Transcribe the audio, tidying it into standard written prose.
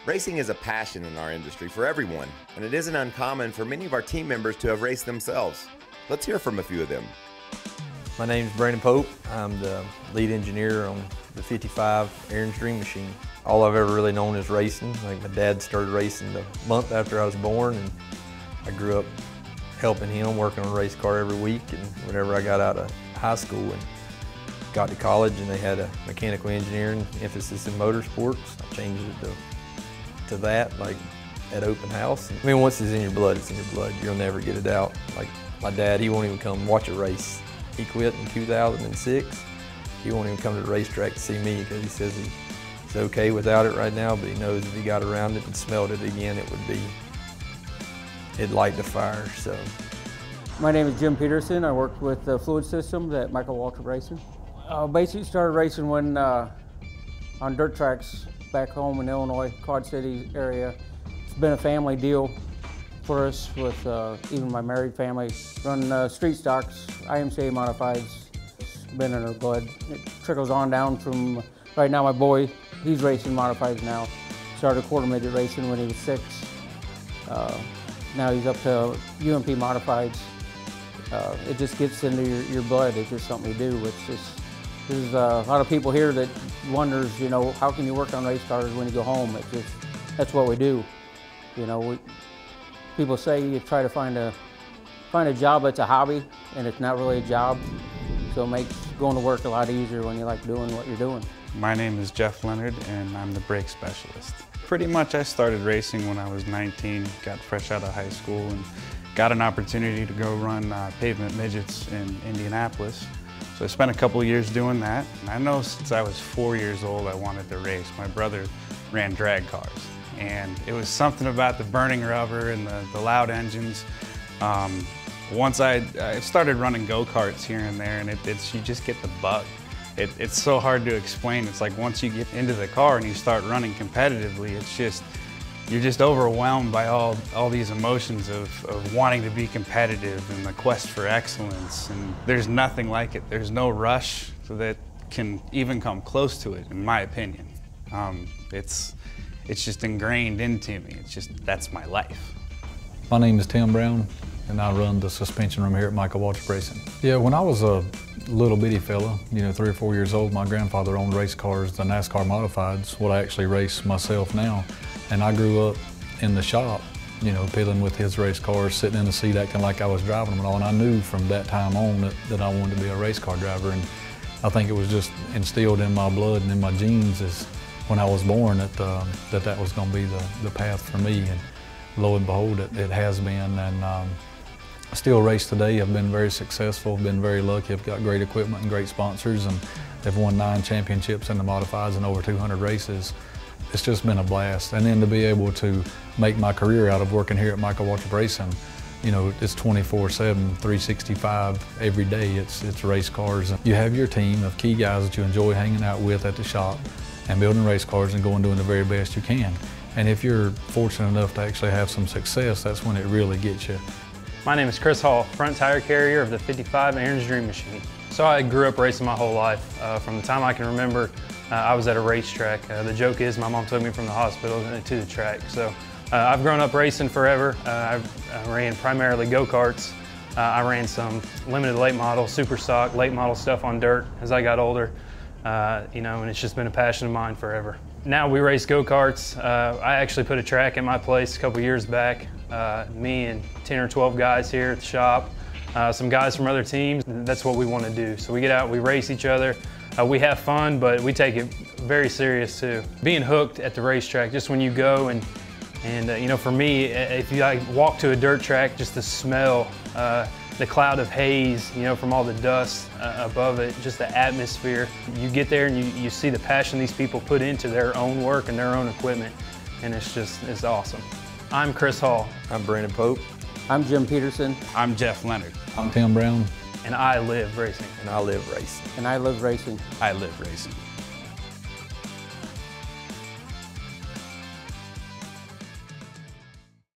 Racing is a passion in our industry for everyone, and it isn't uncommon for many of our team members to have raced themselves. Let's hear from a few of them. My name is Brandon Pope. I'm the lead engineer on the 55 Aaron's Dream Machine. All I've ever really known is racing. Like, my dad started racing the month after I was born, and I grew up helping him, working on a race car every week. And whenever I got out of high school and got to college and they had a mechanical engineering emphasis in motorsports, I changed it to that, like at open house. I mean, once it's in your blood, it's in your blood. You'll never get it out. Like my dad, he won't even come watch a race. He quit in 2006. He won't even come to the racetrack to see me because he says he's okay without it right now, but he knows if he got around it and smelled it again, it'd light the fire, so. My name is Jim Peterson. I worked with the fluid systems at Waltrip Racing. Basically started racing when on dirt tracks back home in Illinois, Quad Cities area. It's been a family deal for us with even my married family. Run street stocks, IMCA modifieds. It's been in our blood. It trickles on down from, right now my boy, he's racing modifieds now. Started quarter midget racing when he was 6. Now he's up to UMP modifieds. It just gets into your blood. It's just something you do. It's just, there's a lot of people here that wonders, you know, how can you work on race cars when you go home? It's just, that's what we do. You know, people say you try to find a job that's a hobby, and it's not really a job. So it makes going to work a lot easier when you like doing what you're doing. My name is Jeff Leonard, and I'm the brake specialist. Pretty much I started racing when I was 19, got fresh out of high school, and got an opportunity to go run pavement midgets in Indianapolis. So I spent a couple of years doing that. And I know since I was 4 years old I wanted to race. My brother ran drag cars, and it was something about the burning rubber and the loud engines. Once I started running go-karts here and there, and you just get the bug. It's so hard to explain. It's like once you get into the car and you start running competitively, you're just overwhelmed by all these emotions of wanting to be competitive and the quest for excellence. And there's nothing like it. There's no rush that can even come close to it, in my opinion. It's just ingrained into me. That's my life. My name is Tim Brown, and I run the suspension room here at Waltrip Racing. Yeah, when I was a little bitty fella, you know, 3 or 4 years old, my grandfather owned race cars, the NASCAR modifieds, what I actually race myself now. And I grew up in the shop, you know, piddling with his race cars, sitting in the seat acting like I was driving them and all. And I knew from that time on that I wanted to be a race car driver. And I think it was just instilled in my blood and in my genes as when I was born that was going to be the path for me. And lo and behold, it has been. And I still race today. I've been very successful, been very lucky. I've got great equipment and great sponsors, and they've won 9 championships in the modifieds and over 200 races. It's just been a blast. And then to be able to make my career out of working here at Waltrip Racing, you know, it's 24/7, 365 every day. It's race cars. You have your team of key guys that you enjoy hanging out with at the shop and building race cars and doing the very best you can. And if you're fortunate enough to actually have some success, that's when it really gets you. My name is Chris Hall, front tire carrier of the 55 Aaron's Dream Machine. So I grew up racing my whole life. From the time I can remember, I was at a racetrack. The joke is my mom took me from the hospital to the track. So I've grown up racing forever. I ran primarily go-karts. I ran some limited late model, super stock, late model stuff on dirt as I got older. You know, and it's just been a passion of mine forever. Now we race go-karts. I actually put a track at my place a couple years back. Me and 10 or 12 guys here at the shop, some guys from other teams. That's what we want to do. So we get out, we race each other. We have fun, but we take it very serious too. Being hooked at the racetrack, just when you go and you know, for me, if you walk to a dirt track, just the smell, the cloud of haze, you know, from all the dust above it, just the atmosphere. You get there and you see the passion these people put into their own work and their own equipment, and it's awesome. I'm Chris Hall. I'm Brandon Pope. I'm Jim Peterson. I'm Jeff Leonard. I'm Tim Brown. And I live racing. And I live racing. And I live racing. I live racing.